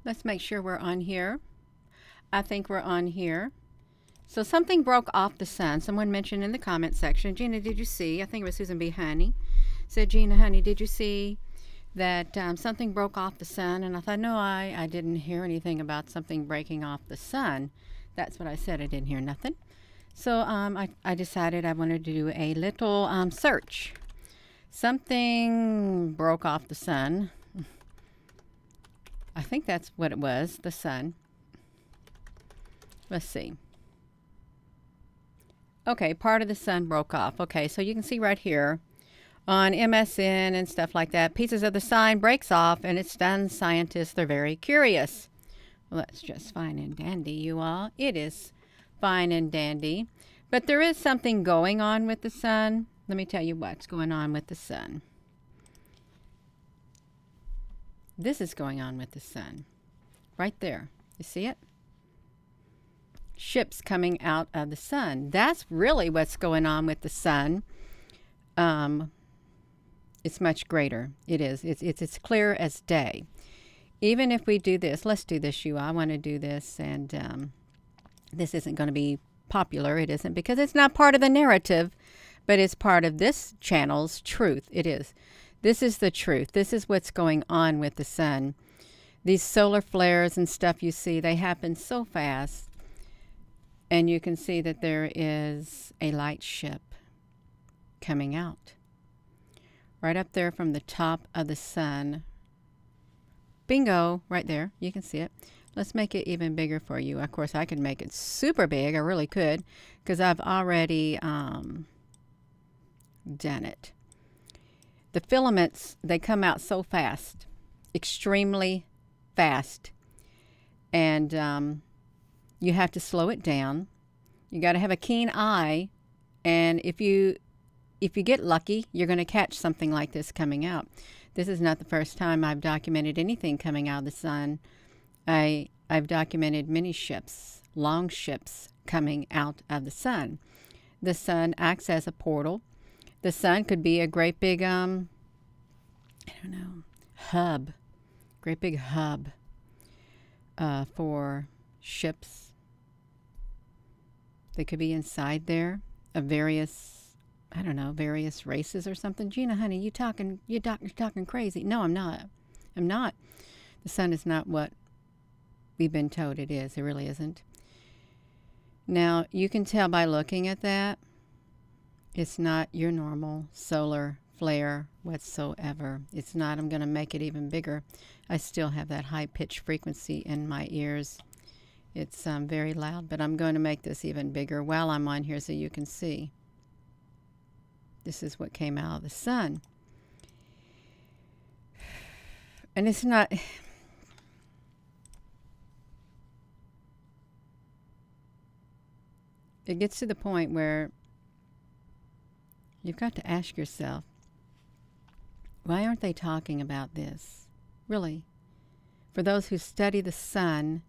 Let's make sure we're on here. I think we're on here. So something broke off the sun. Someone mentioned in the comment section, Gina, did you see? I think it was Susan B. Honey. Said, Gina, honey, did you see that something broke off the sun? And I thought, no, I didn't hear anything about something breaking off the sun. That's what I said. I didn't hear nothing. So I decided I wanted to do a little search. Something broke off the sun. I think that's what it was, the sun. Let's see. Okay, part of the sun broke off. Okay, so you can see right here on MSN and stuff like that, pieces of the sun breaks off and it stuns scientists. They're very curious. Well, that's just fine and dandy, you all. It is fine and dandy. But there is something going on with the sun. Let me tell you what's going on with the sun. This is going on with the sun. Right there. You see it? Ships coming out of the sun. That's really what's going on with the sun. It's much greater. It is. It's clear as day. Even if we do this, let's do this, you all. I want to do this, and this isn't going to be popular. It isn't, because it's not part of the narrative, but it's part of this channel's truth. It is. This is the truth. This is what's going on with the sun. These solar flares and stuff you see, they happen so fast. And you can see that there is a light ship coming out. Right up there from the top of the sun. Bingo, right there. You can see it. Let's make it even bigger for you. Of course, I could make it super big. I really could, because I've already done it. The filaments, they come out so fast, extremely fast. And you have to slow it down. You got to have a keen eye. And if you get lucky, you're going to catch something like this coming out. This is not the first time I've documented anything coming out of the sun. I've documented many ships, long ships coming out of the sun. The sun acts as a portal. The sun could be a great big, I don't know, hub. Great big hub for ships. They could be inside there of various, I don't know, various races or something. Gina, honey, you're talking crazy. No, I'm not. I'm not. The sun is not what we've been told it is. It really isn't. Now, you can tell by looking at that, it's not your normal solar flare whatsoever. It's not. I'm going to make it even bigger. I still have that high-pitched frequency in my ears. It's very loud, but I'm going to make this even bigger while I'm on here so you can see. This is what came out of the sun. And it's not... It gets to the point where you've got to ask yourself, why aren't they talking about this? Really? For those who study the sun,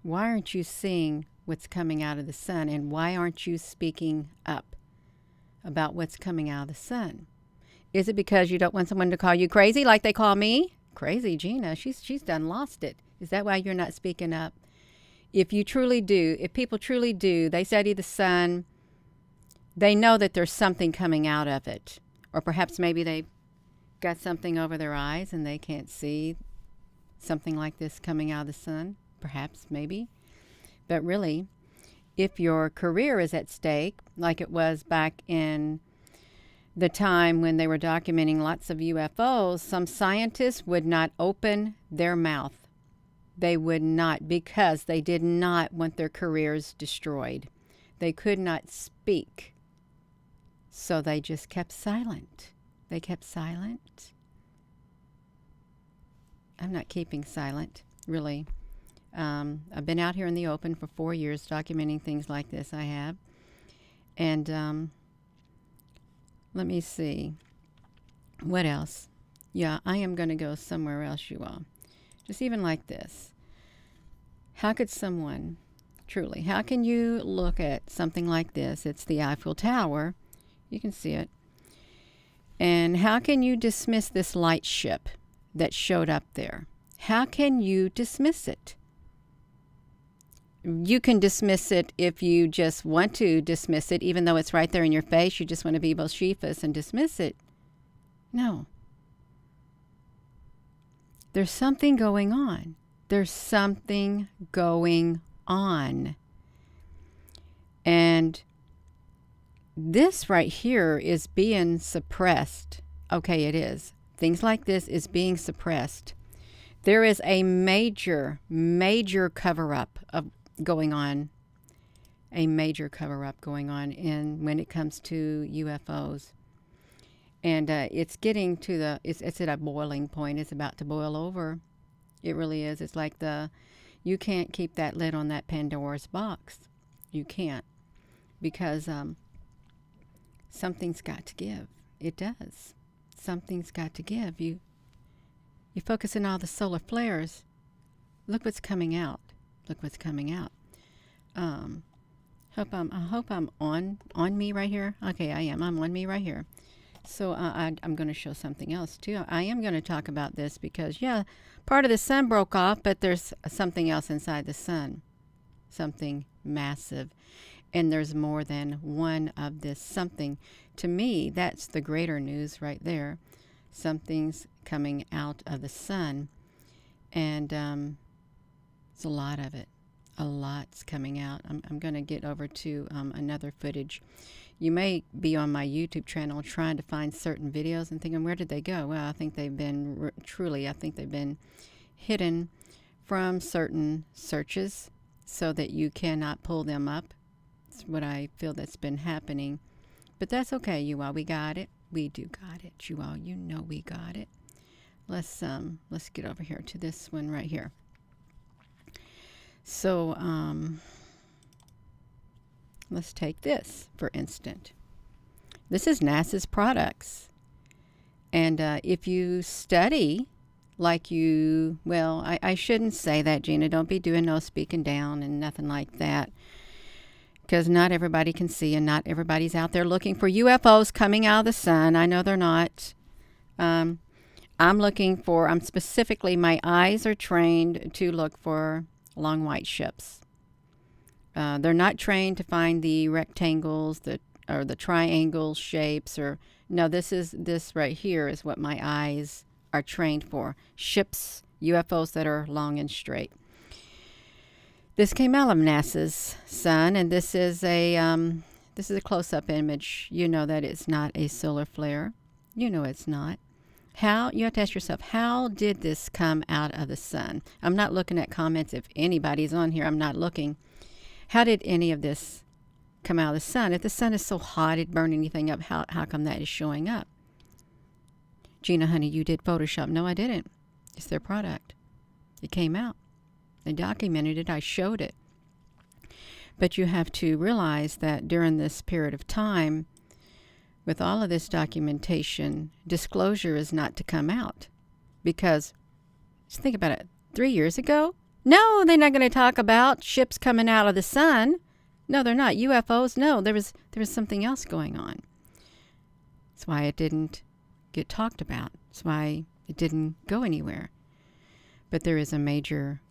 why aren't you seeing what's coming out of the sun? And why aren't you speaking up about what's coming out of the sun? Is it because you don't want someone to call you crazy like they call me? Crazy Gina, she's done lost it. Is that why you're not speaking up? If you truly do, if people truly do, they study the sun, they know that there's something coming out of it. Or perhaps maybe they've got something over their eyes and they can't see something like this coming out of the sun. Perhaps, maybe. But really, if your career is at stake, like it was back in the time when they were documenting lots of UFOs, some scientists would not open their mouth. They would not, because they did not want their careers destroyed. They could not speak. So they just kept silent. They kept silent. I'm not keeping silent, really. I've been out here in the open for 4 years documenting things like this. I have. And let me see. What else? Yeah, I am going to go somewhere else, you all. Just even like this. How could someone, truly, how can you look at something like this? It's the Eiffel Tower. You can see it. And how can you dismiss this light ship that showed up there? How can you dismiss it? You can dismiss it if you just want to dismiss it, even though it's right there in your face. You just want to be Boshifus and dismiss it. No. There's something going on. There's something going on. And this right here is being suppressed. Okay, it is. Things like this is being suppressed. There is a major, major cover-up going on. A major cover-up going on when it comes to UFOs. And it's getting to it's at a boiling point. It's about to boil over. It really is. It's like you can't keep that lid on that Pandora's box. You can't. Because something's got to give. It does. Something's got to give. You focus on all the solar flares. Look what's coming out. Look what's coming out. I hope I'm on me right here. Okay, I am. I'm on me right here. So I'm going to show something else too. I am going to talk about this because, yeah, part of the sun broke off, but there's something else inside the sun. Something massive. And there's more than one of this something. To me, that's the greater news right there. Something's coming out of the sun. And it's a lot of it. A lot's coming out. I'm going to get over to another footage. You may be on my YouTube channel trying to find certain videos and thinking, where did they go? Well, I think they've been, I think they've been hidden from certain searches so that you cannot pull them up. It's what I feel that's been happening. But that's okay, you all. We got it. We do got it, you all. You know we got it. Let's get over here to this one right here. So, let's take this, for instance. This is NASA's products. And if you study like I shouldn't say that, Gina. Don't be doing no speaking down and nothing like that. Because not everybody can see and not everybody's out there looking for UFOs coming out of the sun. I know they're not. I'm specifically, my eyes are trained to look for long white ships. They're not trained to find the rectangles or the triangle shapes no, this right here is what my eyes are trained for. Ships, UFOs that are long and straight. This came out of NASA's sun, and this is a close-up image. You know that it's not a solar flare. You know it's not. You have to ask yourself, how did this come out of the sun? I'm not looking at comments. If anybody's on here, I'm not looking. How did any of this come out of the sun? If the sun is so hot, it'd burn anything up, how come that is showing up? Gina, honey, you did Photoshop. No, I didn't. It's their product. It came out. I documented it. I showed it. But you have to realize that during this period of time, with all of this documentation, disclosure is not to come out. Because, just think about it, 3 years ago? No, they're not going to talk about ships coming out of the sun. No, they're not. UFOs? No, there was something else going on. That's why it didn't get talked about. That's why it didn't go anywhere. But there is a major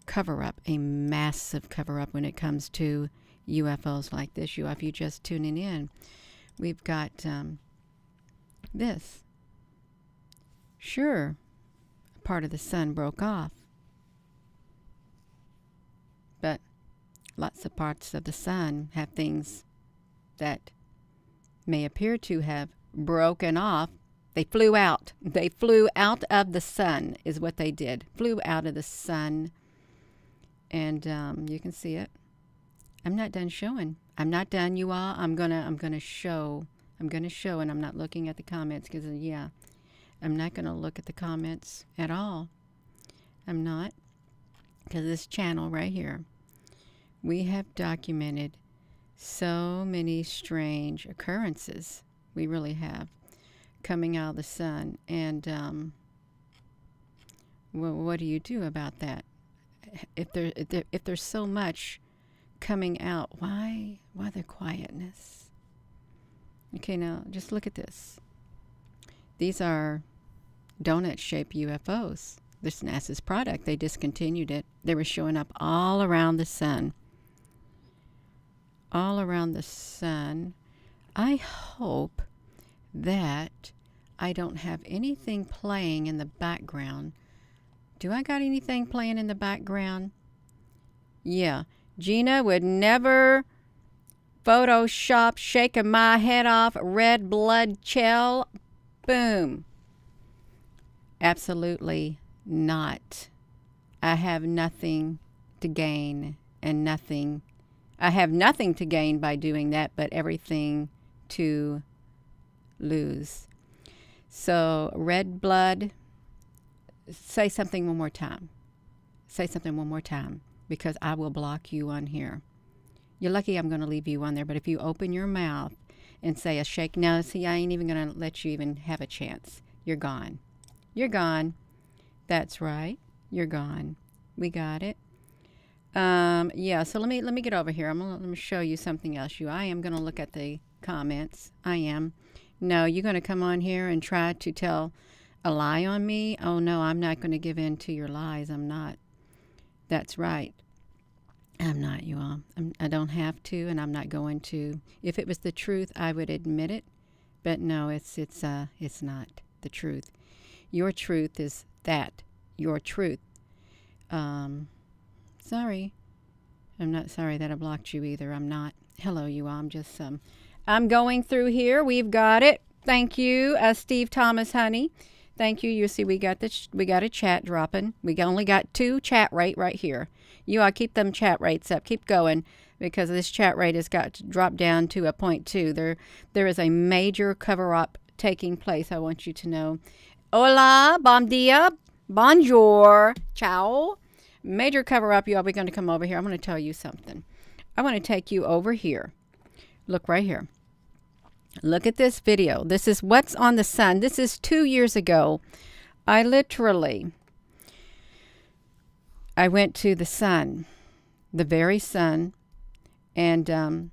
cover-up, a massive cover-up when it comes to UFOs like this. If you're just tuning in, we've got this. Sure, part of the sun broke off. But lots of parts of the sun have things that may appear to have broken off. They flew out. They flew out of the sun is what they did. Flew out of the sun. And you can see it. I'm not done showing. I'm not done, you all. I'm gonna show. And I'm not looking at the comments because, I'm not going to look at the comments at all. I'm not. Because this channel right here, we have documented so many strange occurrences. We really have. Coming out of the sun. And what do you do about that? If there's so much coming out, why the quietness? Okay, now just look at this. These are donut-shaped UFOs. This NASA's product, they discontinued it. They were showing up all around the sun. All around the sun. I hope that I don't have anything playing in the background. Do I got anything playing in the background? Yeah. Gina would never Photoshop shaking my head off red blood cell. Boom. Absolutely not. I have nothing to gain and nothing. I have nothing to gain by doing that, but everything to lose. So, red blood, say something one more time. Say something one more time, because I will block you on here. You're lucky I'm going to leave you on there, but if you open your mouth and say a shake, now see, I ain't even going to let you even have a chance. You're gone. You're gone. That's right. You're gone. We got it. Yeah, so let me get over here. Let me show you something else. I am going to look at the comments. I am. No, you're going to come on here and try to tell a lie on me? Oh, no, I'm not going to give in to your lies. I'm not. That's right. I'm not, you all. I don't have to, and I'm not going to. If it was the truth, I would admit it. But no, it's not the truth. Your truth is that. Your truth. Sorry. I'm not sorry that I blocked you either. I'm not. Hello, you all. I'm just, I'm going through here. We've got it. Thank you, Steve Thomas, honey. Thank you. You see, we got a chat dropping. We only got 2 chat rate right here. You all keep them chat rates up. Keep going, because this chat rate has got to drop down to a 0.2. There is a major cover-up taking place. I want you to know. Hola, bom dia, bonjour, ciao. Major cover-up, you all. We're going to come over here. I'm going to tell you something. I want to take you over here. Look right here. Look at this video. This is what's on the sun. This is 2 years ago. I went to the sun, the very sun, and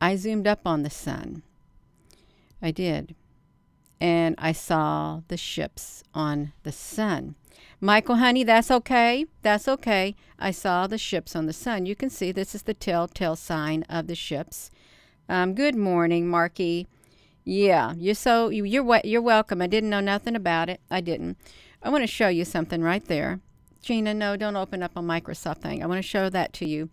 I zoomed up on the sun. I did. And I saw the ships on the sun. Michael, honey, that's okay. That's okay. I saw the ships on the sun. You can see this is the telltale sign of the ships. Good morning, Marky. Yeah, you're welcome. I didn't know nothing about it. I didn't. I want to show you something right there. Gina, no, don't open up a Microsoft thing. I want to show that to you.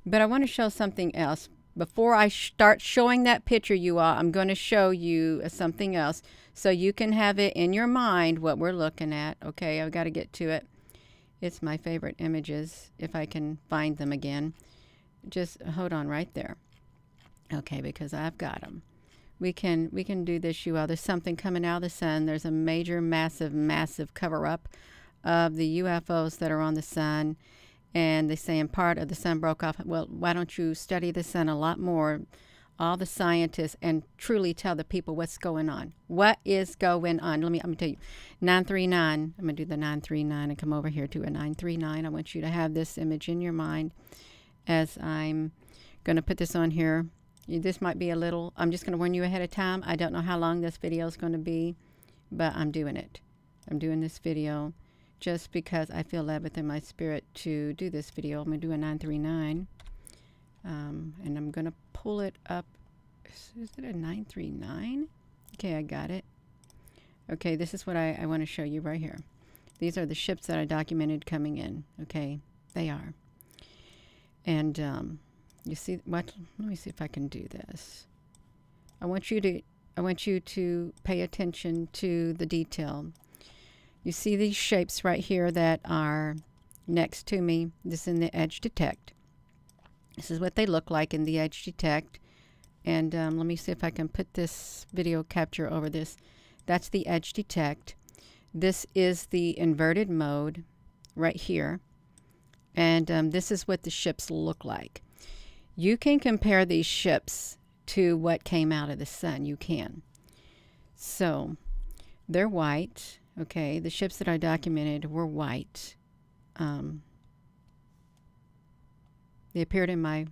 But I want to show something else. Before I start showing that picture, you all, I'm going to show you something else so you can have it in your mind what we're looking at. Okay, I've got to get to it. It's my favorite images, if I can find them again. Just hold on right there. Okay, because I've got them. We can do this, you all. There's something coming out of the sun. There's a major, massive cover-up of the UFOs that are on the sun. And they say part of the sun broke off. Well, why don't you study the sun a lot more, all the scientists, and truly tell the people what's going on. What is going on? I'm going to tell you. 939. I'm going to do the 939 and come over here to a 939. I want you to have this image in your mind as I'm going to put this on here. This might be a little, I'm just going to warn you ahead of time. I don't know how long this video is going to be, but I'm doing it. I'm doing this video just because I feel led within my spirit to do this video. I'm going to do a 939. And I'm going to pull it up. Is it a 939? Okay, I got it. Okay, this is what I want to show you right here. These are the ships that I documented coming in. Okay, they are. And you see what? Let me see if I can do this. I want you to pay attention to the detail. You see these shapes right here that are next to me. This is in the edge detect. This is what they look like in the edge detect. And let me see if I can put this video capture over this. That's the edge detect. This is the inverted mode right here. And this is what the ships look like. You can compare these ships to what came out of the sun. You can. So they're white. Okay, the ships that I documented were white. They appeared in my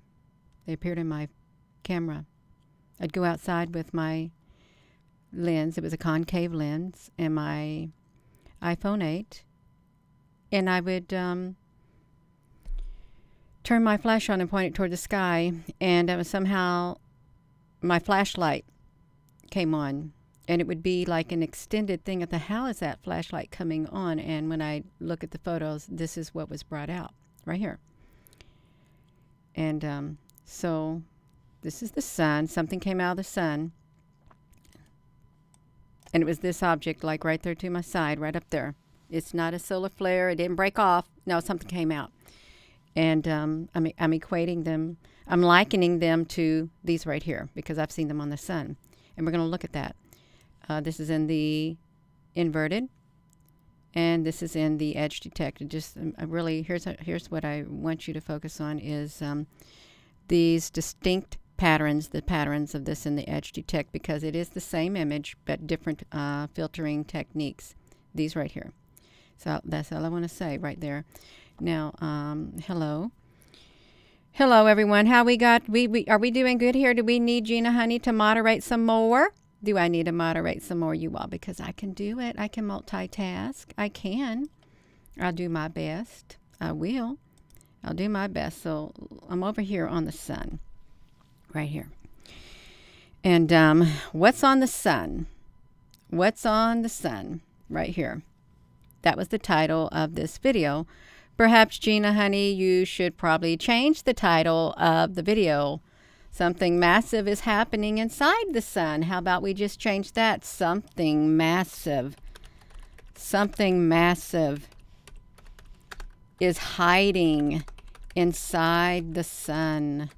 camera. I'd go outside with my lens. It was a concave lens, and my iPhone 8 and I would turn my flash on and point it toward the sky, and somehow my flashlight came on, and it would be like an extended thing of the how is that flashlight coming on? And when I look at the photos, this is what was brought out right here. And so this is the sun. Something came out of the sun, and it was this object, like right there to my side, right up there. It's not a solar flare. It didn't break off. No, something came out. And I'm equating them. I'm likening them to these right here because I've seen them on the sun. And we're going to look at that. This is in the inverted, and this is in the edge detected. Just really, here's what I want you to focus on is these distinct patterns, the patterns of this in the edge detect, because it is the same image but different filtering techniques. These right here. So that's all I want to say right there. Now, hello everyone. How we got? Are we doing good here? Do we need Gina Honey to moderate some more? Do I need to moderate some more, you all? Because I can do it. I can multitask. I can. I'll do my best. I will. I'll do my best. So I'm over here on the sun, right here. And what's on the sun? What's on the sun? Right here. That was the title of this video. Perhaps, Gina Honey, you should probably change the title of the video. Something massive is happening inside the sun. How about we just change that? Something massive. Something massive is hiding inside the sun.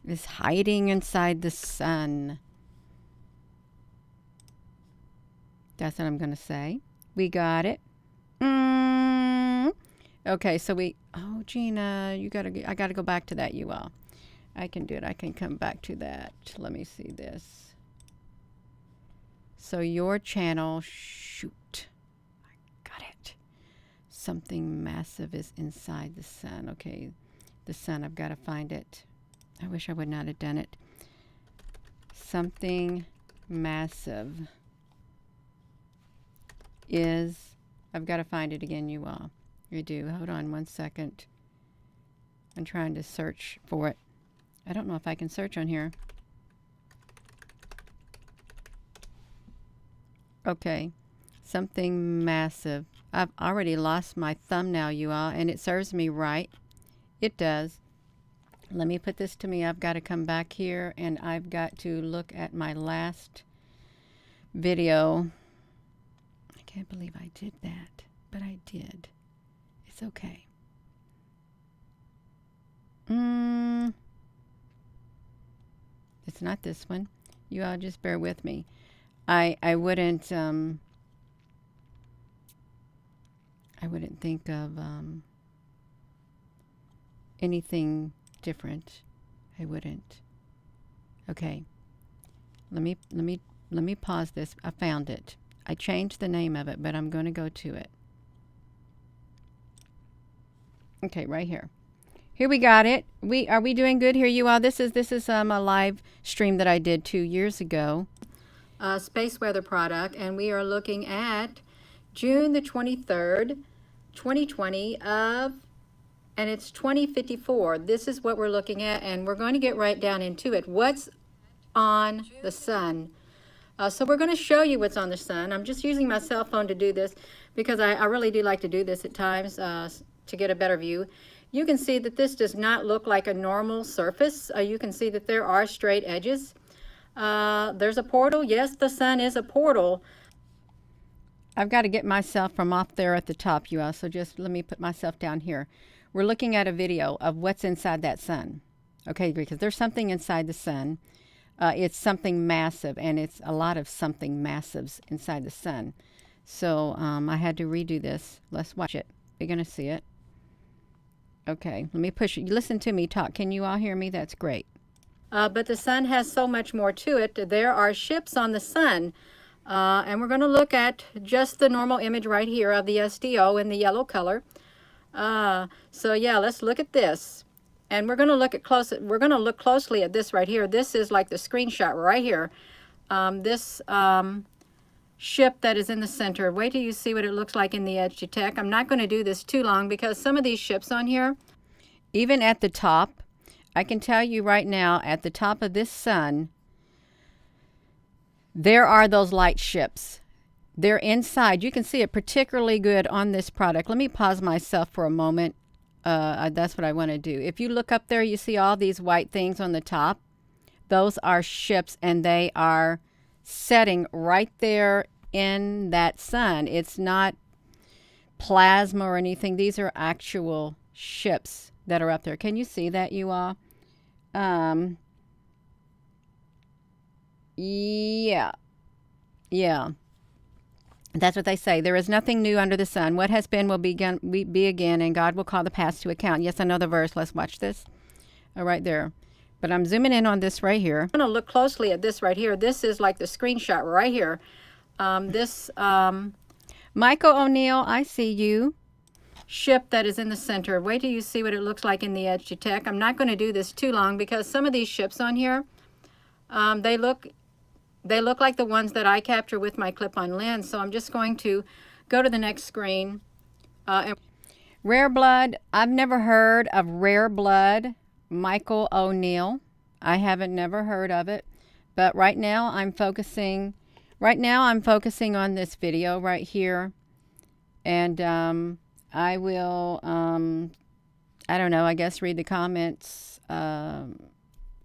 Is hiding inside the sun. That's what I'm going to say. We got it. Okay, so oh, Gina, I gotta go back to that, you all. I can do it. I can come back to that. Let me see this. So your channel, shoot. I got it. Something massive is inside the sun. Okay, the sun, I've got to find it. I wish I would not have done it. Something massive is, I've got to find it again, you all. You do. Hold on 1 second. I'm trying to search for it. I don't know if I can search on here. Okay. Something massive. I've already lost my thumbnail, you all, and it serves me right. It does. Let me put this to me. I've got to come back here, and I've got to look at my last video. I can't believe I did that, but I did. It's okay. It's not this one. You all just bear with me. I wouldn't think of anything different. I wouldn't. Okay. Let me pause this. I found it. I changed the name of it, but I'm going to go to it. Okay, right here. Here we got it. Are we doing good here, you all? This is a live stream that I did 2 years ago. Space weather product, and we are looking at June the 23rd, 2020 and it's 2054. This is what we're looking at, and we're going to get right down into it. What's on the sun? So we're going to show you what's on the sun. I'm just using my cell phone to do this because I really do like to do this at times to get a better view. You can see that this does not look like a normal surface. You can see that there are straight edges. There's a portal. Yes, the sun is a portal. I've got to get myself from off there at the top, you all, so just let me put myself down here. We're looking at a video of what's inside that sun, okay, because there's something inside the sun. It's something massive, and it's a lot of something massives inside the sun. So I had to redo this. Let's watch it. You're going to see it. Okay, let me push it. Listen to me talk. Can you all hear me? That's great. But the sun has so much more to it. There are ships on the sun. And we're going to look at just the normal image right here of the SDO in the yellow color. So yeah, let's look at this. And we're going to look closely at this right here. This is like the screenshot right here. ship that is in the center. Wait till you see what it looks like in the edge detect. I'm not going to do this too long because some of these ships on here, even at the top, I can tell you right now, at the top of this sun, there are those light ships. They're inside. You can see it particularly good on this product. Let me pause myself for a moment. That's what I want to do. If you look up there, you see all these white things on the top. Those are ships, and they are setting right there in that sun. It's not plasma or anything. These are actual ships that are up there. Can you see that, you all? Yeah. That's what they say. There is nothing new under the sun. What has been will be again, and God will call the past to account. Yes, I know the verse. Let's watch this. Right there. But I'm zooming in on this right here. I'm going to look closely at this right here. This is like the screenshot right here. Michael O'Neill, I see you. Ship that is in the center. Wait till you see what it looks like in the edge detect. I'm not going to do this too long because some of these ships on here, they look like the ones that I capture with my clip-on lens. So I'm just going to go to the next screen. Rare blood. I've never heard of rare blood. Michael O'Neill. I haven't never heard of it. But right now I'm focusing on this video right here. And I will, I don't know, I guess read the comments. You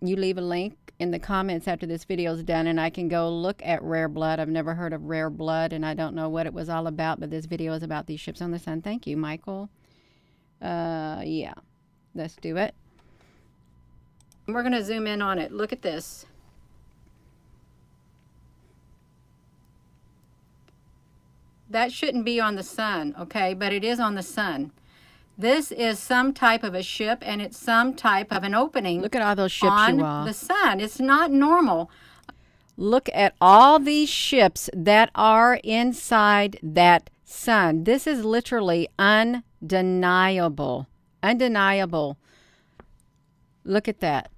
leave a link in the comments after this video is done, and I can go look at rare blood. I've never heard of rare blood, and I don't know what it was all about, but this video is about these ships on the sun. Thank you, Michael. Yeah, let's do it. We're going to zoom in on it. Look at this. That shouldn't be on the sun, okay, but it is on the sun. This is some type of a ship, and it's some type of an opening. Look at all those ships on the sun. It's not normal. Look at all these ships that are inside that sun. This is literally undeniable. Undeniable. Look at that.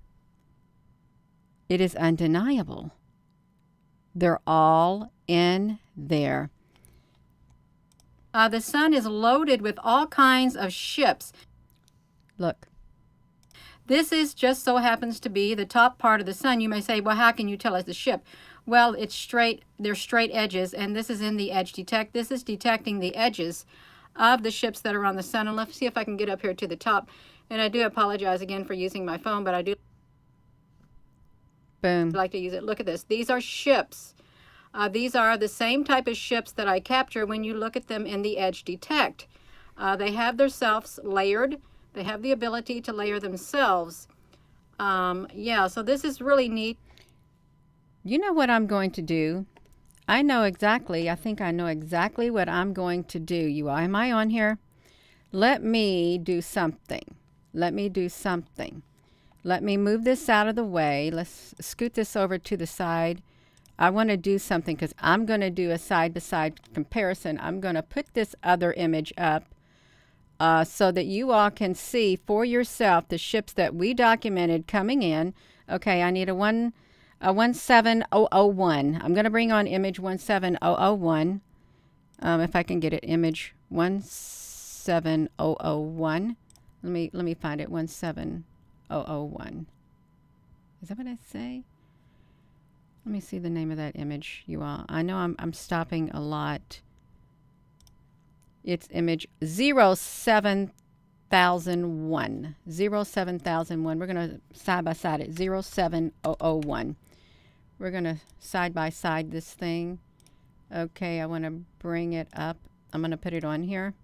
It is undeniable. They're all in there. The sun is loaded with all kinds of ships. Look. This is just so happens to be the top part of the sun. You may say, well, how can you tell it's a ship? Well, it's straight. They're straight edges, and this is in the edge detect. This is detecting the edges of the ships that are on the sun. And let's see if I can get up here to the top. And I do apologize again for using my phone, but I do like to use it. Look at this. These are ships. These are the same type of ships that I capture when you look at them in the edge detect. They have themselves layered. They have the ability to layer themselves. Yeah, so this is really neat. You know what I'm going to do? I think I know exactly what I'm going to do. You all, am I on here? Let me do something. Let me move this out of the way. Let's scoot this over to the side. I want to do something because I'm going to do a side-by-side comparison. I'm going to put this other image up so that you all can see for yourself the ships that we documented coming in. Okay, I need a 17001. I'm going to bring on image 17001. If I can get it, image 17001. Let me find it. 17001. Is that what I say? Let me see the name of that image, you all. I know I'm stopping a lot. It's image 07001. 07001. We're going to side by side it. 07001. We're going to side by side this thing. Okay, I want to bring it up. I'm going to put it on here.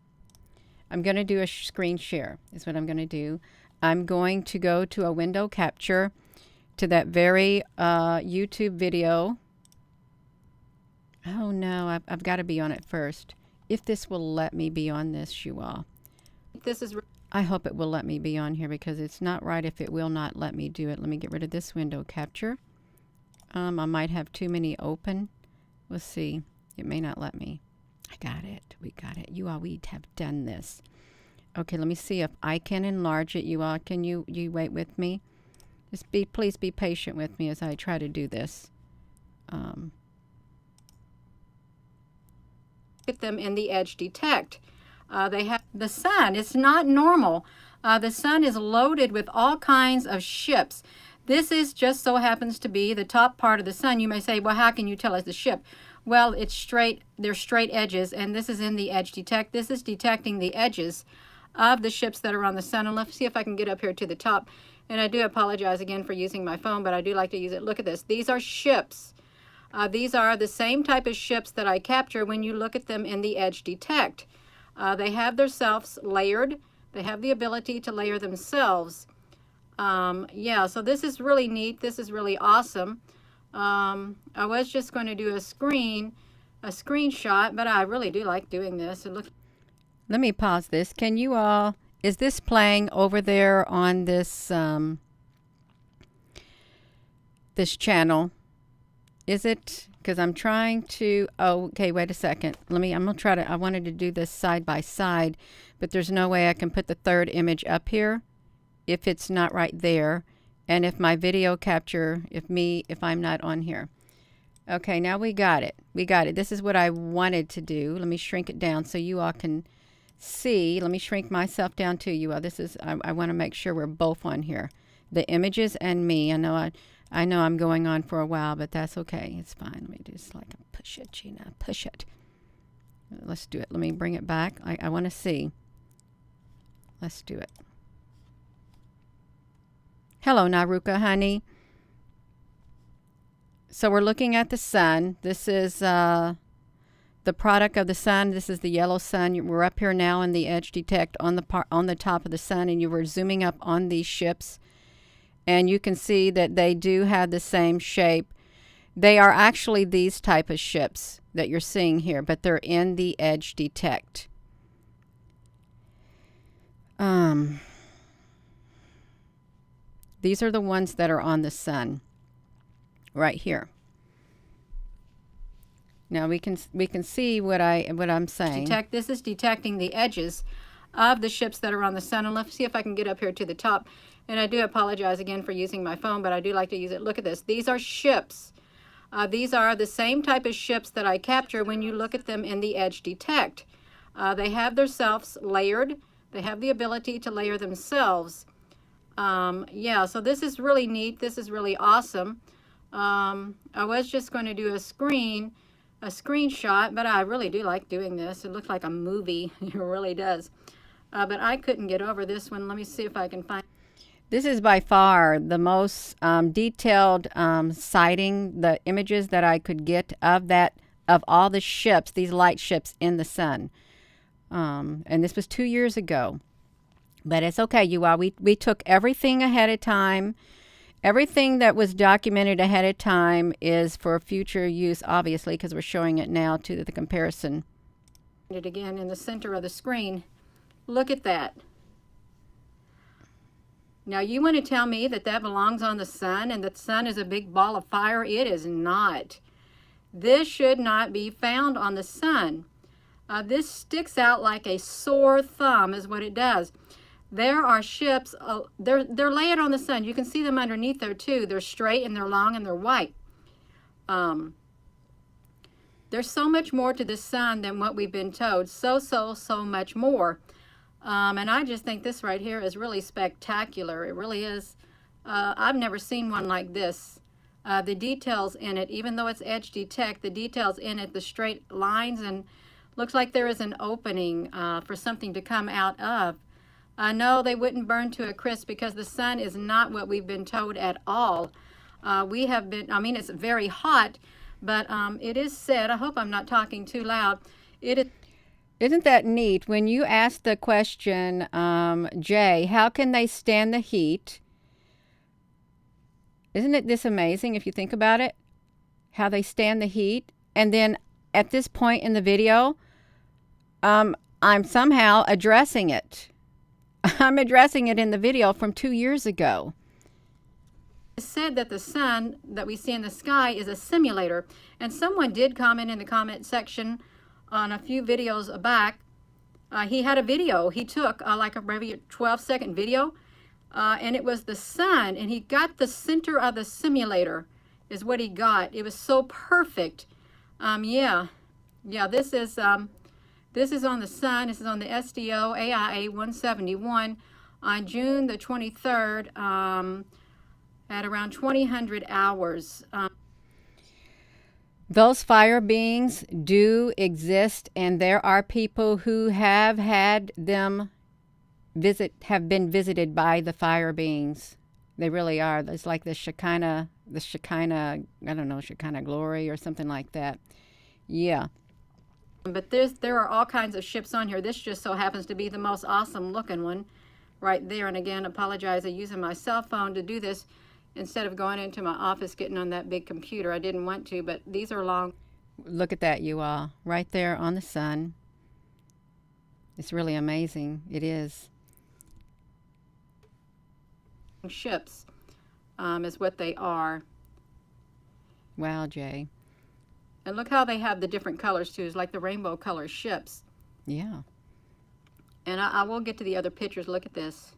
I'm going to do a screen share is what I'm going to do. I'm going to go to a window capture to that very YouTube video. Oh no, I've got to be on it first. If this will let me be on this, you all. I hope it will let me be on here because it's not right if it will not let me do it. Let me get rid of this window capture. I might have too many open. We'll see. It may not let me. I got it. We got it. You all, we have done this. Okay, let me see if I can enlarge it. You all, can you wait with me? Just please be patient with me as I try to do this. at them in the edge detect. They have the sun. It's not normal. The sun is loaded with all kinds of ships. This is just so happens to be the top part of the sun. You may say, well, how can you tell it's a ship? Well, it's straight. They're straight edges, and this is in the edge detect. This is detecting the edges of the ships that are on the sun. And let's see if I can get up here to the top. And I do apologize again for using my phone, but I do like to use it. Look at this. These are ships. These are the same type of ships that I capture when you look at them in the edge detect. They have themselves layered. They have the ability to layer themselves. Yeah, so this is really neat. This is really awesome. I was just going to do a screenshot, but I really do like doing this. It looks. Let me pause this. Can you all, is this playing over there on this this channel? Is it? Because I'm trying to, oh, okay, wait a second. I'm gonna try to, I wanted to do this side by side, but there's no way I can put the third image up here if it's not right there. And if my video capture, if I'm not on here. Okay, now we got it. We got it. This is what I wanted to do. Let me shrink it down so you all can see. Let me shrink myself down to you all. This is, I want to make sure we're both on here. The images and me. I know I'm going on for a while, but that's okay. It's fine. Let me just like push it, Gina. Push it. Let's do it. Let me bring it back. I want to see. Let's do it. Hello, Naruka, honey. So we're looking at the sun. This is the product of the sun. This is the yellow sun. We're up here now in the edge detect on the top of the sun, and you were zooming up on these ships. And you can see that they do have the same shape. They are actually these type of ships that you're seeing here, but they're in the edge detect. These are the ones that are on the sun, right here. Now we can see what I'm saying. This is detecting the edges of the ships that are on the sun. And let's see if I can get up here to the top. And I do apologize again for using my phone, but I do like to use it. Look at this. These are ships. These are the same type of ships that I capture when you look at them in the edge detect. They have themselves layered. They have the ability to layer themselves. Yeah, so this is really neat. This is really awesome. I was just going to do a screenshot, but I really do like doing this. It looks like a movie. It really does. But I couldn't get over this one. Let me see if I can find. This is by far the most detailed sighting, the images that I could get of all the ships, these light ships in the sun. And this was 2 years ago. But it's okay, you all. We took everything ahead of time. Everything that was documented ahead of time is for future use, obviously, because we're showing it now to the comparison. It again in the center of the screen. Look at that. Now you want to tell me that belongs on the sun and that the sun is a big ball of fire? It is not. This should not be found on the sun. This sticks out like a sore thumb is what it does. There are ships, they're layered on the sun. You can see them underneath there too. They're straight and they're long and they're white. There's so much more to the sun than what we've been told. So much more. And I just think this right here is really spectacular. It really is. I've never seen one like this. The details in it, even though it's edge detect, the details in it, the straight lines, and looks like there is an opening for something to come out of. No, they wouldn't burn to a crisp because the sun is not what we've been told at all. We have been, I mean, it's very hot, but it is said, I hope I'm not talking too loud, Isn't that neat? When you ask the question, Jay, how can they stand the heat? Isn't it this amazing if you think about it? How they stand the heat. And then at this point in the video, I'm somehow addressing it. I'm addressing it in the video from 2 years ago. It's said that the sun that we see in the sky is a simulator. And someone did comment in the comment section on a few videos back. He had a video he took, like a maybe 12-second video, and it was the sun, and he got the center of the simulator is what he got. It was so perfect. Yeah, this is This is on the sun. This is on the SDO AIA 171 on June the 23rd at around 2000 hours. Those fire beings do exist, and there are people who have had them have been visited by the fire beings. They really are. It's like the Shekinah, I don't know, Shekinah glory or something like that. Yeah. But there are all kinds of ships on here. This just so happens to be the most awesome looking one right there. And again, apologize. I'm using my cell phone to do this instead of going into my office getting on that big computer. I didn't want to, but these are long. Look at that, you all. Right there on the sun. It's really amazing. It is. Ships is what they are. Wow, Jay. And look how they have the different colors too. It's like the rainbow color ships. Yeah. And I will get to the other pictures. Look at this.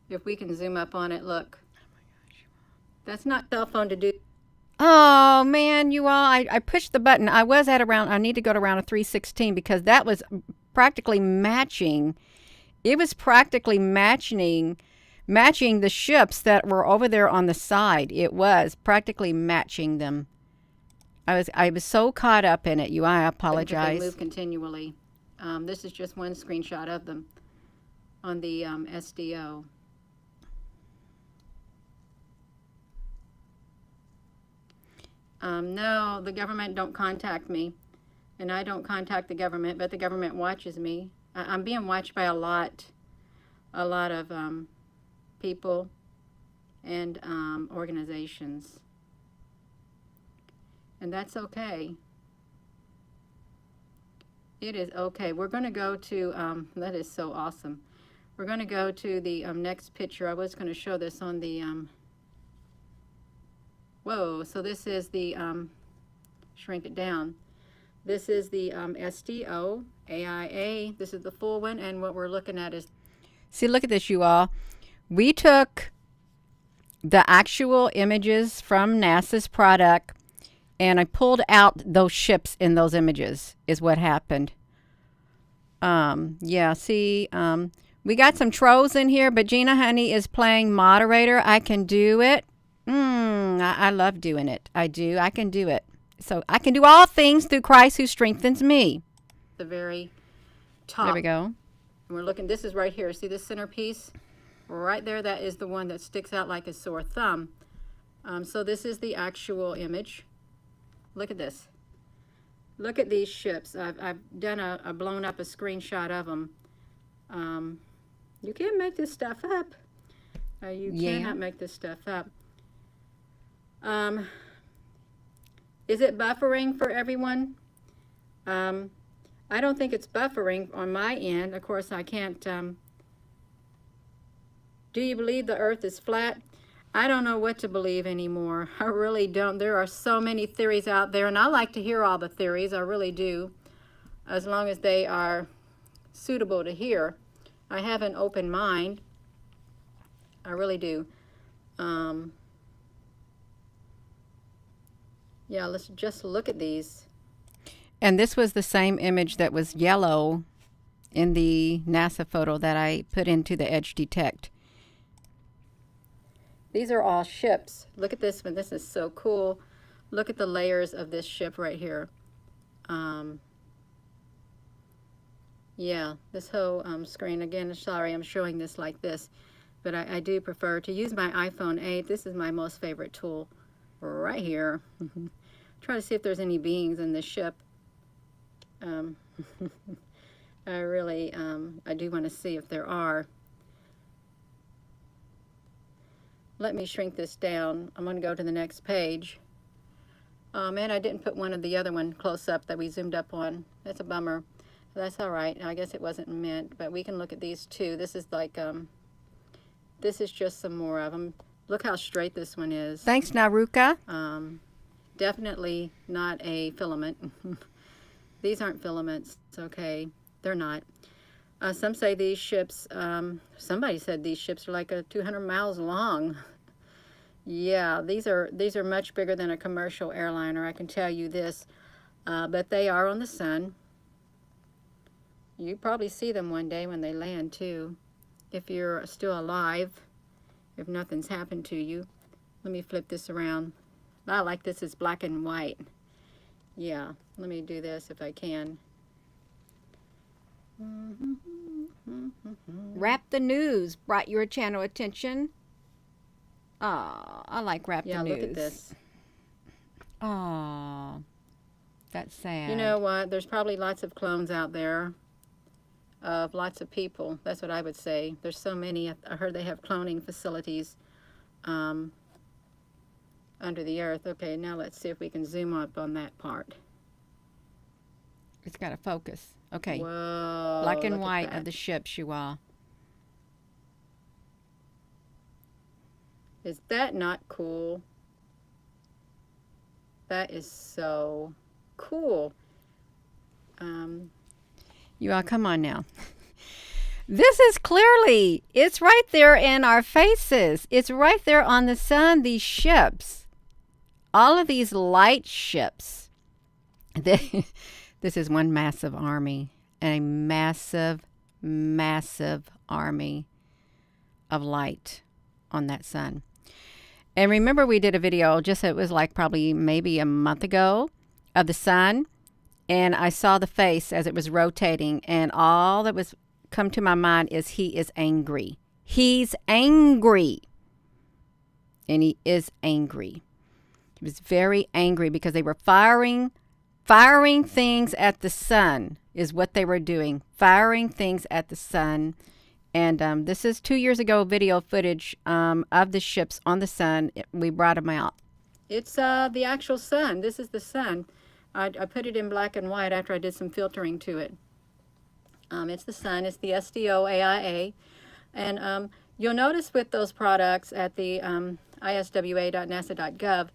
If we can zoom up on it, look. Oh my gosh. That's not cell phone to do. Oh man, you all, I pushed the button. I was at around, I need to go to around a 316 because that was practically matching. It was practically matching the ships that were over there on the side. It was practically matching them. I was so caught up in it. I apologize. They move continually. This is just one screenshot of them on the SDO. No, the government don't contact me, and I don't contact the government, but the government watches me. I'm being watched by a lot of people and organizations. And that's okay. It is okay. We're going to go to, that is so awesome. We're going to go to the next picture. I was going to show this on the, whoa, so this is the, shrink it down. This is the SDO, AIA. This is the full one, and what we're looking at is, see, look at this, you all. We took the actual images from NASA's product, and I pulled out those ships in those images is what happened. Yeah, see, we got some trolls in here, but Gina Honey is playing moderator. I can do it. I love doing it. I do. I can do it. So I can do all things through Christ who strengthens me. The very top. There we go. And we're looking, this is right here. See this centerpiece? Right there, that is the one that sticks out like a sore thumb. So this is the actual image. Look at this. Look at these ships. I've done a blown up a screenshot of them. You can't make this stuff up. You cannot make this stuff up. Is it buffering for everyone? I don't think it's buffering on my end. Of course, I can't. Do you believe the earth is flat? I don't know what to believe anymore. I really don't. There are so many theories out there, and I like to hear all the theories. I really do, as long as they are suitable to hear. I have an open mind. I really do. Yeah, let's just look at these. And this was the same image that was yellow in the NASA photo that I put into the Edge Detect. These are all ships. Look at this one. This is so cool. Look at the layers of this ship right here. Yeah, this whole screen. Again, sorry, I'm showing this like this, but I do prefer to use my iPhone 8. This is my most favorite tool right here. Try to see if there's any beings in this ship. I really, I do want to see if there are. Let me shrink this down. I'm going to go to the next page. Oh man, I didn't put one of the other one close up that we zoomed up on. That's a bummer. That's all right. I guess it wasn't meant, but we can look at these two. This is like, this is just some more of them. Look how straight this one is. Thanks, Naruka. Definitely not a filament. These aren't filaments. It's okay. They're not. Some say these ships, somebody said these ships are like 200 miles long. Yeah, these are much bigger than a commercial airliner, I can tell you this. But they are on the sun. You probably see them one day when they land too, if you're still alive, if nothing's happened to you. Let me flip this around. I like this as black and white. Yeah, let me do this if I can. Wrap the News brought your channel attention. Aw, I like Wrap the News. Yeah, look at this. Aw, that's sad. You know what? There's probably lots of clones out there of lots of people. That's what I would say. There's so many. I heard they have cloning facilities under the earth. Okay, now let's see if we can zoom up on that part. It's got to focus. Okay. Whoa, Black and white of the ships, you all. Is that not cool? That is so cool. You all, come on now. This is clearly, it's right there in our faces. It's right there on the sun, these ships. All of these light ships. This is one massive army. A massive, massive army of light on that sun. And remember, we did a video, it was like probably maybe a month ago, of the sun. And I saw the face as it was rotating. And all that was come to my mind is he is angry. He's angry. And he is angry. He was very angry because they were firing things at the sun is what they were doing. Firing things at the sun. And this is 2 years ago video footage of the ships on the sun. We brought them out. It's the actual sun. This is the sun. I put it in black and white after I did some filtering to it. It's the sun. It's the SDO AIA. And you'll notice with those products at the iswa.nasa.gov,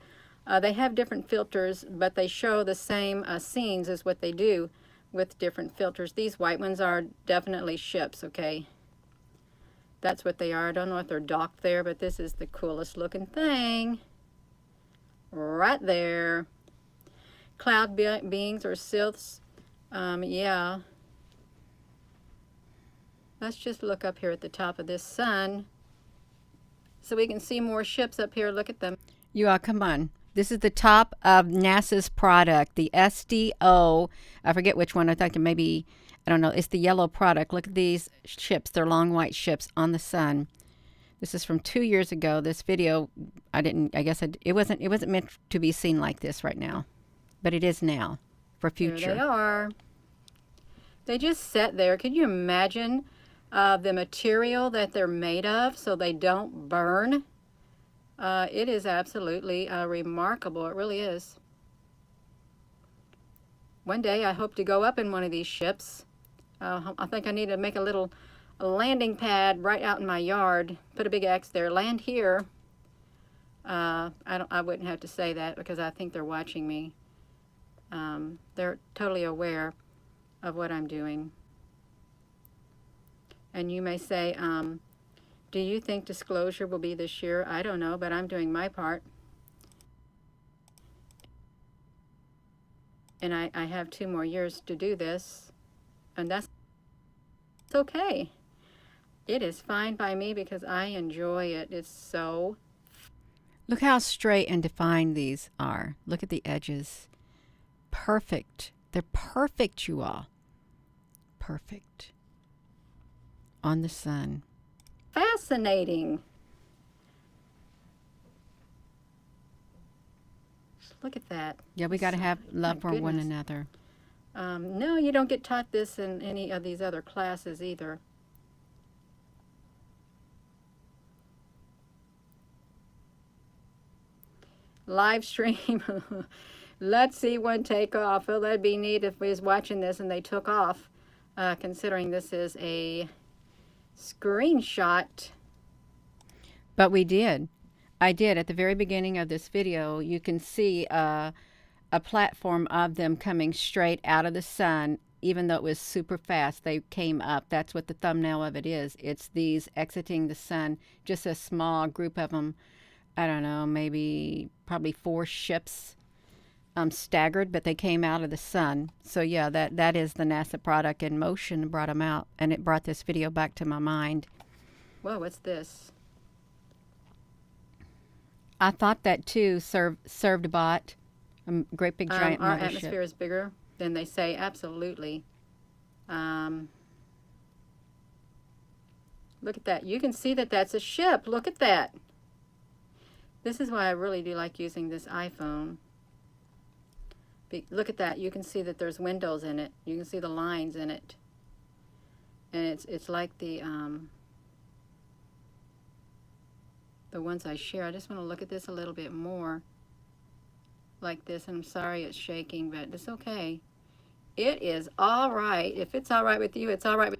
they have different filters, but they show the same scenes as what they do with different filters. These white ones are definitely ships, okay? That's what they are. I don't know if they're docked there, but this is the coolest looking thing. Right there. Cloud beings or sylphs. Yeah. Let's just look up here at the top of this sun so we can see more ships up here. Look at them. You all, come on. This is the top of NASA's product, the SDO. I forget which one. I think maybe, I don't know. It's the yellow product. Look at these ships. They're long white ships on the sun. This is from 2 years ago. This video, it wasn't meant to be seen like this right now, but it is now for future. There they are. They just sit there. Can you imagine the material that they're made of so they don't burn? It is absolutely remarkable. It really is. One day I hope to go up in one of these ships. I think I need to make a landing pad right out in my yard. Put a big X there. Land here. I wouldn't have to say that because I think they're watching me. They're totally aware of what I'm doing. And you may say, do you think disclosure will be this year? I don't know, but I'm doing my part. And I have 2 more years to do this. And that's okay. It is fine by me because I enjoy it. It's so... Look how straight and defined these are. Look at the edges. Perfect. They're perfect, you all. Perfect. On the sun. Fascinating. Look at that. Yeah, we got to have love for one another. No, you don't get taught this in any of these other classes either. Live stream. Let's see one take off. Well, that'd be neat if we was watching this and they took off, considering this is a screenshot. But we did. I did. At the very beginning of this video, you can see a platform of them coming straight out of the sun. Even though it was super fast, they came up. That's what the thumbnail of it is. It's these exiting the sun, just a small group of them. I don't know, probably 4 ships staggered, but they came out of the sun. So yeah, that is the NASA product, and motion brought them out, and it brought this video back to my mind. Whoa, what's this? I thought that too. Served bot, a great big giant Our mothership. atmosphere is bigger than they say. Absolutely. Look at that. You can see that that's a ship. Look at that. This is why I really do like using this iPhone. Look at that. You can see that there's windows in it. You can see the lines in it. And it's like the ones I share. I just want to look at this a little bit more like this. And I'm sorry it's shaking, but it's okay. It is all right. If it's all right with you, it's all right with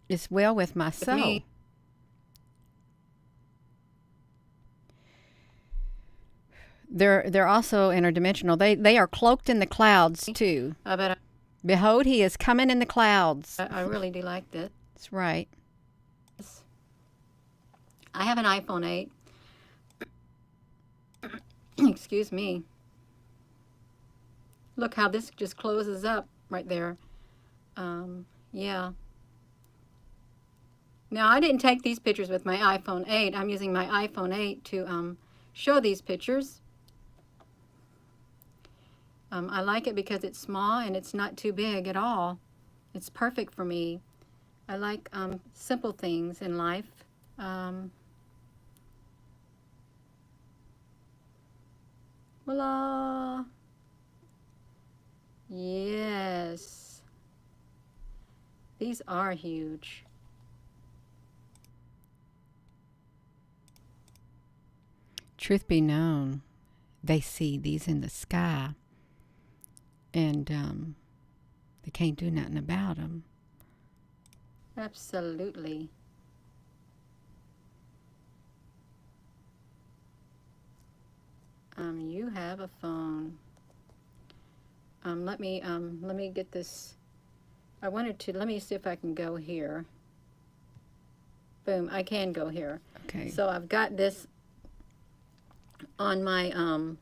It's well with my soul. me. They're also interdimensional. They are cloaked in the clouds too. But Behold, he is coming in the clouds. I really do like this. That's right. I have an iPhone 8. Excuse me. Look how this just closes up right there. Yeah. Now, I didn't take these pictures with my iPhone 8. I'm using my iPhone 8 to show these pictures. I like it because it's small and it's not too big at all. It's perfect for me. I like simple things in life. Voila! Yes. These are huge. Truth be known, they see these in the sky, and they can't do nothing about them. Absolutely. You have a phone. Let me get this. Let me see if I can go here. Boom, I can go here. Okay. So I've got this on my, let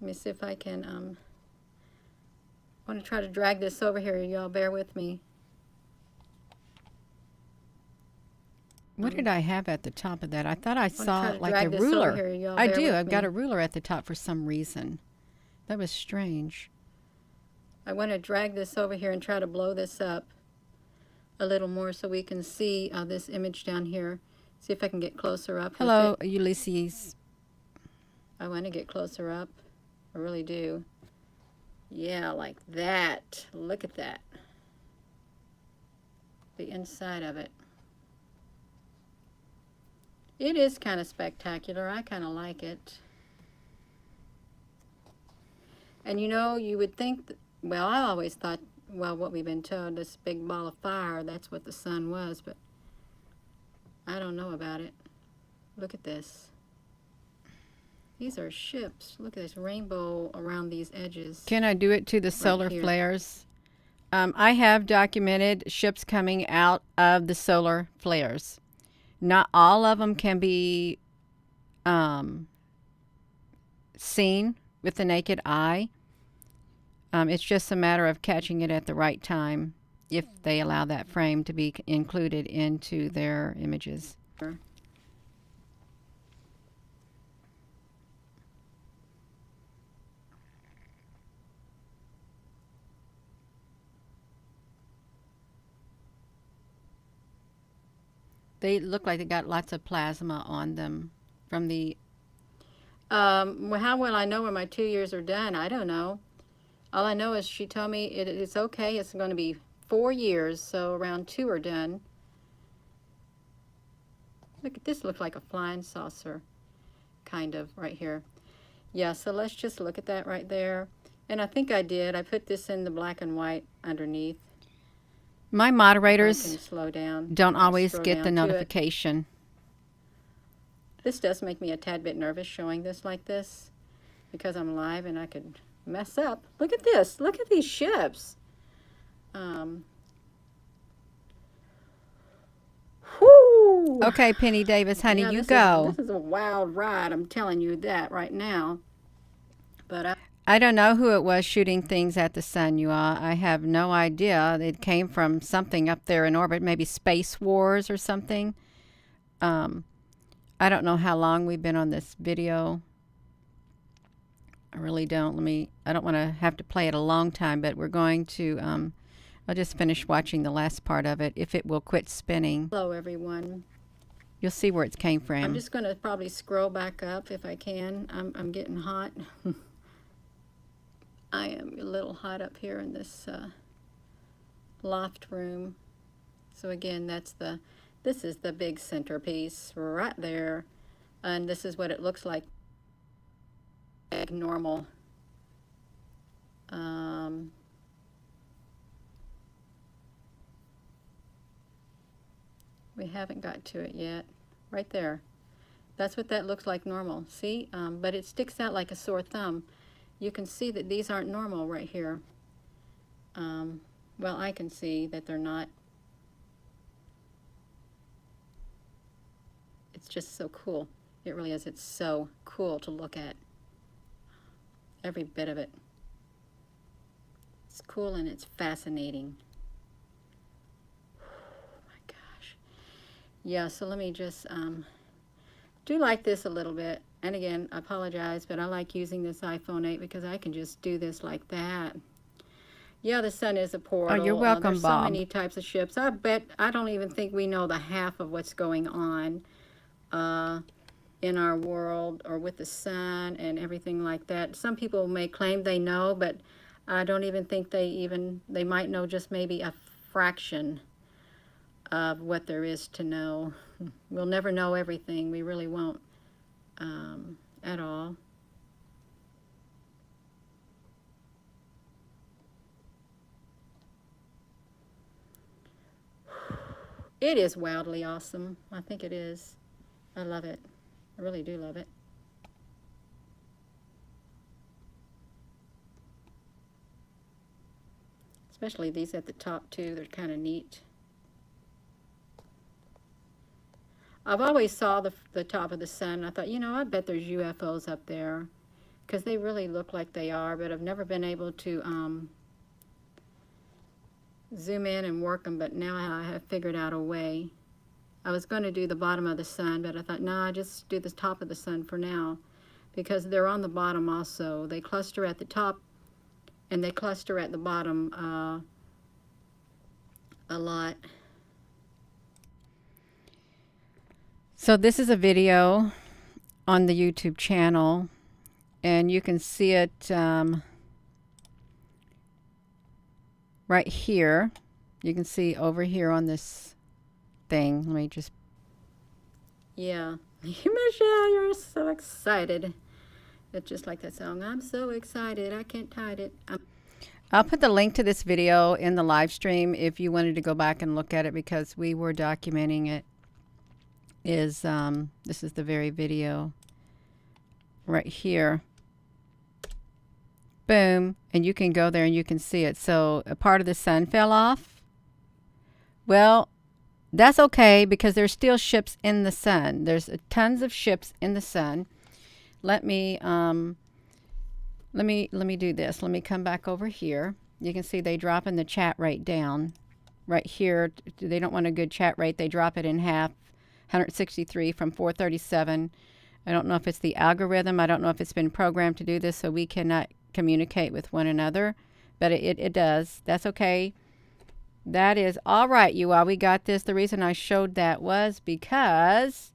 me see if I can, I want to try to drag this over here. Y'all bear with me. What did I have at the top of that? I thought I saw try to like drag a this over ruler. here. Y'all I bear do. with I've got me. a ruler at the top for some reason. That was strange. I want to drag this over here and try to blow this up a little more so we can see this image down here. See if I can get closer up. with Hello, it. Ulysses. I want to get closer up. I really do. Yeah, like that. Look at that. The inside of it. It is kind of spectacular. I kind of like it. And you know, you would think, well, I always thought, well, what we've been told, this big ball of fire, that's what the sun was, but I don't know about it. Look at this. These are ships. Look at this rainbow around these edges. Can I do it to the solar here. flares? I have documented ships coming out of the solar flares. Not all of them can be seen with the naked eye. It's just a matter of catching it at the right time if they allow that frame to be included into their images. They look like they got lots of plasma on them from the... Well, how will I know when my 2 years are done? I don't know. All I know is she told me it's okay. It's going to be 4 years, so around 2 are done. Look at this. Looks like a flying saucer, kind of, right here. Yeah, so let's just look at that right there. And I think I did. I put this in the black and white underneath. My I can moderators slow down. don't always Scroll get the down to it. notification. This does make me a tad bit nervous showing this like this because I'm live and I could mess up. Look at this. Look at these ships. Whoo! Woo! Okay, Penny Davis, honey, Yeah, you go. This is a wild ride. I'm telling you that right now. But I don't know who it was shooting things at the sun, you all. I have no idea. It came from something up there in orbit, maybe Space Wars or something. I don't know how long we've been on this video. I really don't. I don't want to have to play it a long time, but we're going to, I'll just finish watching the last part of it if it will quit spinning. hello, everyone. You'll see where it came from. I'm just going to probably scroll back up if I can. I'm getting hot. I am a little hot up here in this loft room. So again, this is the big centerpiece right there. And this is what it looks like normal. We haven't got to it yet. Right there. That's what that looks like normal. See? But it sticks out like a sore thumb. You can see that these aren't normal right here. Well, I can see that they're not. It's just so cool. It really is. It's so cool to look at. Every bit of it. It's cool and it's fascinating. Oh my gosh. Yeah, so let me just do like this a little bit. And again, I apologize, but I like using this iPhone 8 because I can just do this like that. Yeah, the sun is a portal. Oh, you're welcome, there's Bob. so many types of ships. I don't even think we know the half of what's going on in our world or with the sun and everything like that. Some people may claim they know, but I don't even think they might know just maybe a fraction of what there is to know. We'll never know everything. We really won't at all. It is wildly awesome. I think it is. I love it. I really do love it. Especially these at the top too. They're kind of neat. I've always saw the top of the sun. I thought, you know, I bet there's UFOs up there because they really look like they are, but I've never been able to zoom in and work them, but now I have figured out a way. I was going to do the bottom of the sun, but I thought, no, I just do the top of the sun for now because they're on the bottom also. They cluster at the top and they cluster at the bottom a lot. So this is a video on the YouTube channel, and you can see it right here. You can see over here on this thing. Let me just... Yeah. Michelle, you're so excited. It's just like that song. I'm so excited. I can't hide it. I'll put the link to this video in the live stream if you wanted to go back and look at it because we were documenting it. This is the very video right here. Boom. And you can go there and you can see it. So a part of the sun fell off. Well, that's okay because there's still ships in the sun. There's tons of ships in the sun. Let me do this. Let me come back over here. You can see they drop in the chat rate down. Right here, they don't want a good chat rate. They drop it in half. 163 from 437. I don't know if it's the algorithm. I don't know if it's been programmed to do this so we cannot communicate with one another. But it does. That's okay. That is all right, you all. We got this. The reason I showed that was because...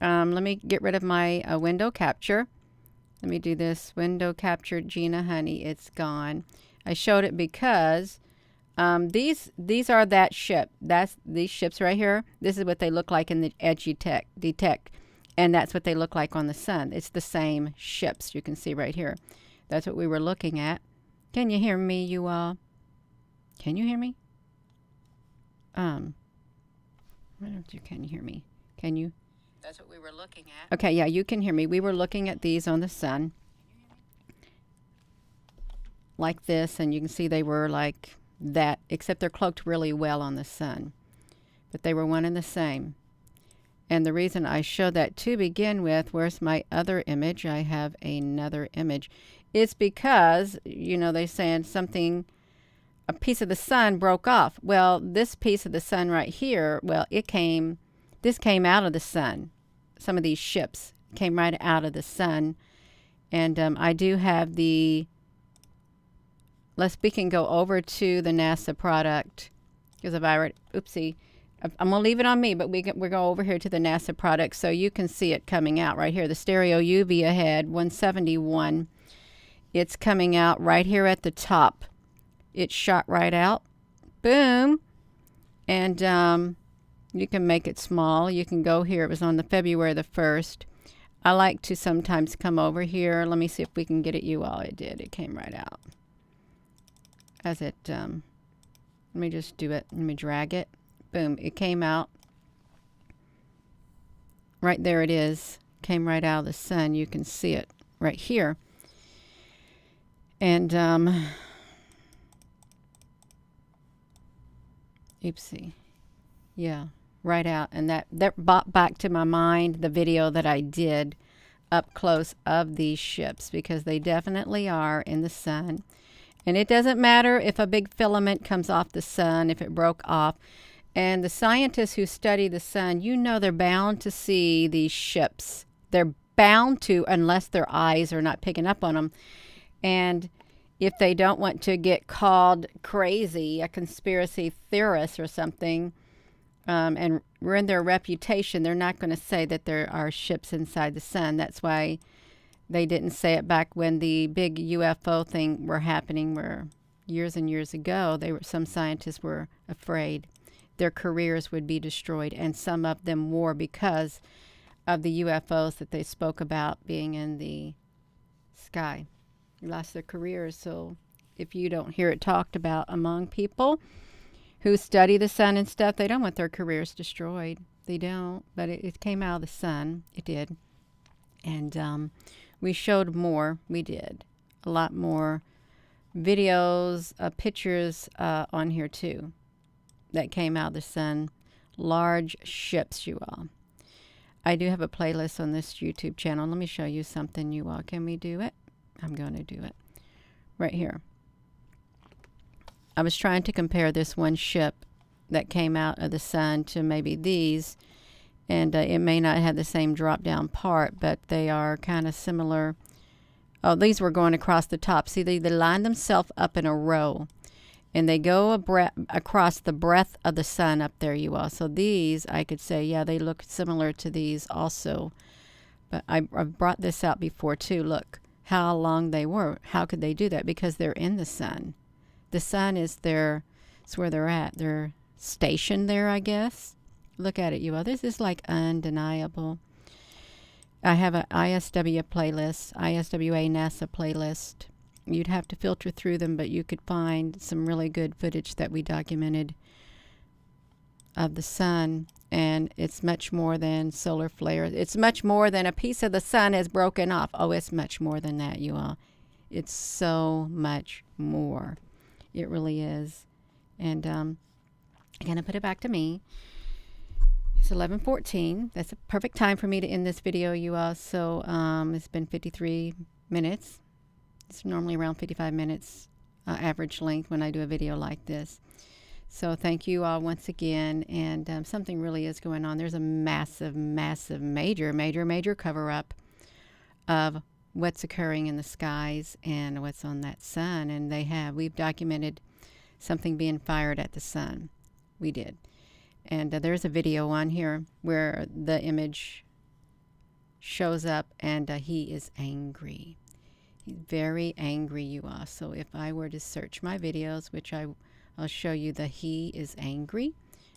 let me get rid of my window capture. Let me do this. Window capture, Gina, honey. It's gone. I showed it because... these are that ship. That's these ships right here. This is what they look like in the edge detect. And that's what they look like on the sun. It's the same ships you can see right here. That's what we were looking at. Can you hear me, you all? Can you hear me? I don't know if you can hear me. Can you? That's what we were looking at. Okay, yeah, you can hear me. We were looking at these on the sun. Like this, and you can see they were like that, except they're cloaked really well on the sun. But they were one and the same. And the reason I show that to begin with, where's my other image? I have another image. It's because, you know, they're saying something, a piece of the sun broke off. Well, this piece of the sun right here, well, this came out of the sun. Some of these ships came right out of the sun. And I do have we can go over to the NASA product, because if I already, oopsie, I'm going to leave it on me, but we're going over here to the NASA product so you can see it coming out right here. The stereo UV ahead, 171. It's coming out right here at the top. It shot right out. Boom. And you can make it small. You can go here. It was on the February the 1st. I like to sometimes come over here. Let me see if we can get it you all. It did. It came right out. As it, let me just do it. Let me drag it. Boom, it came out. Right there it is. Came right out of the sun. You can see it right here. And, oopsie. Yeah, right out. And that brought back to my mind the video that I did up close of these ships, because they definitely are in the sun. And it doesn't matter if a big filament comes off the sun, if it broke off. And the scientists who study the sun, you know, they're bound to see these ships. They're bound to, unless their eyes are not picking up on them. And if they don't want to get called crazy, a conspiracy theorist or something, and ruin their reputation, they're not going to say that there are ships inside the sun. That's why they didn't say it back when the big UFO thing were happening, where years and years ago, some scientists were afraid their careers would be destroyed, and some of them were, because of the UFOs that they spoke about being in the sky. They lost their careers. So if you don't hear it talked about among people who study the sun and stuff, they don't want their careers destroyed. They don't. But it came out of the sun. It did. And we showed more. We did a lot more videos, pictures on here too, that came out of the sun. Large ships, you all. I do have a playlist on this YouTube channel. Let me show you something, you all. Can we do it? I'm going to do it right here. I was trying to compare this one ship that came out of the sun to maybe these, and it may not have the same drop down part, but they are kind of similar. Oh, these were going across the top. See, they line themselves up in a row, and they go across the breadth of the sun up there, you all. So these, I could say, yeah, they look similar to these also. But I've brought this out before too. Look how long they were. How could they do that? Because they're in the sun. The sun is it's where they're at. They're stationed there, I guess. Look at it, you all. This is like undeniable. I have an ISW playlist, ISWA NASA playlist. You'd have to filter through them, but you could find some really good footage that we documented of the sun. And it's much more than solar flares. It's much more than a piece of the sun has broken off. Oh, it's much more than that, you all. It's so much more. It really is. And I'm going to put it back to me. It's 11:14. That's a perfect time for me to end this video, you all. So it's been 53 minutes. It's normally around 55 minutes average length when I do a video like this. So thank you all once again. And something really is going on. There's a massive, massive, major cover-up of what's occurring in the skies and what's on that sun. And we've documented something being fired at the sun. We did. And there's a video on here where the image shows up, and he is angry. He's very angry, you all. So if I were to search my videos, which I'll show you the he is angry.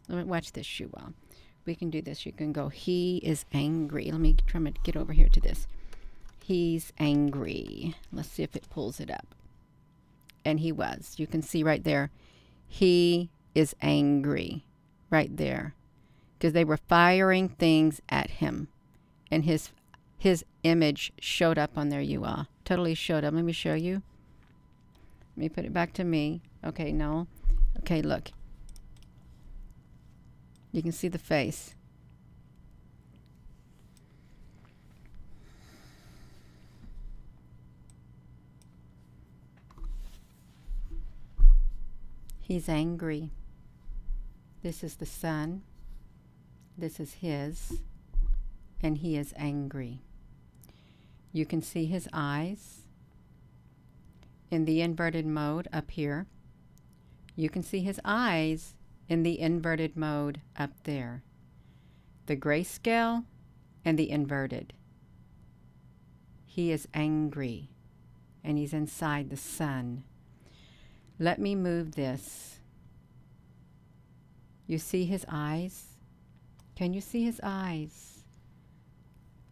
Let me watch this, you all. We can do this. You can go, he is angry. Let me try to get over here to this. He's angry. Let's see if it pulls it up. And he was. You can see right there. He is angry. Right there. Because they were firing things at him. And his image showed up on there, you all. Totally showed up. Let me show you. Let me put it back to me. Okay, no. Okay, look. You can see the face. He's angry. This is the sun. This is his. And he is angry. You can see his eyes in the inverted mode up here. You can see his eyes in the inverted mode up there. The grayscale and the inverted. He is angry, and he's inside the sun. Let me move this. You see his eyes? Can you see his eyes?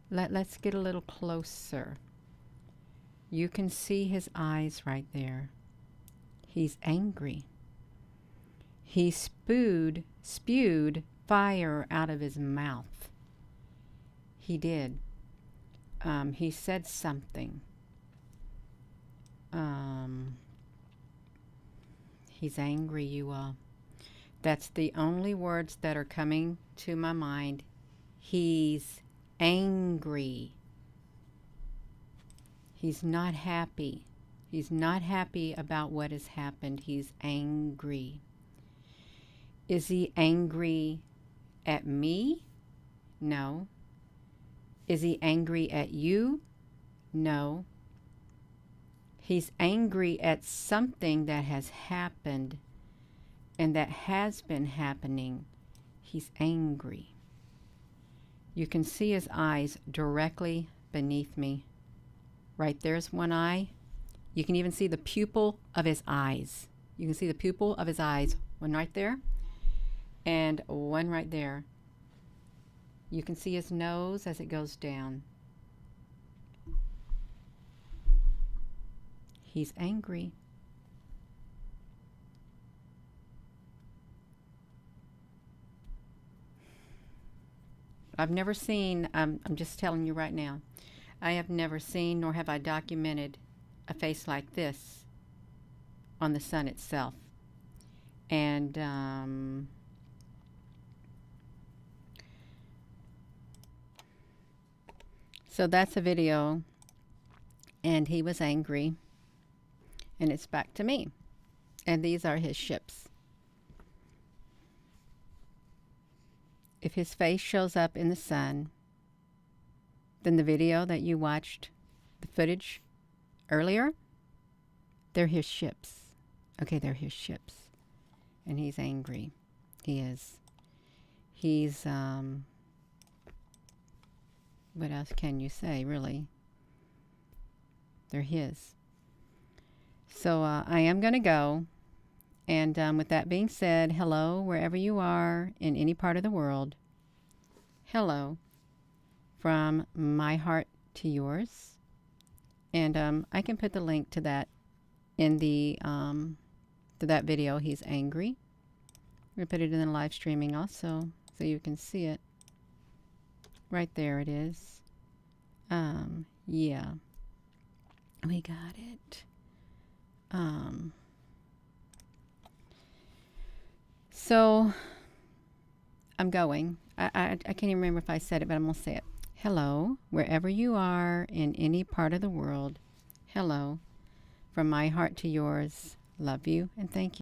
Let's get a little closer. You can see his eyes right there. He's angry. He spewed fire out of his mouth. He did. He said something. He's angry, you all. That's the only words that are coming to my mind. He's angry. He's not happy. He's not happy about what has happened. He's angry. Is he angry at me? No. Is he angry at you? No. He's angry at something that has happened and that has been happening. He's angry. You can see his eyes directly beneath me. Right there's one eye. You can even see the pupil of his eyes. You can see the pupil of his eyes. One right there and one right there. You can see his nose as it goes down. He's angry. I've never seen, I'm just telling you right now, I have never seen nor have I documented a face like this on the sun itself. And so that's a video, and he was angry, and it's back to me, and these are his ships. If his face shows up in the sun, then the video that you watched, the footage earlier, they're his ships. Okay, they're his ships. And he's angry. He is. He's, what else can you say, really? They're his. So I am going to go. And with that being said, hello, wherever you are in any part of the world. Hello, from my heart to yours. And I can put the link to that in the to that video. He's angry. I'm going to put it in the live streaming also, so you can see it. Right there it is. Yeah. We got it. So I'm going. I can't even remember if I said it, but I'm going to say it. Hello, wherever you are in any part of the world. Hello, from my heart to yours. Love you and thank you.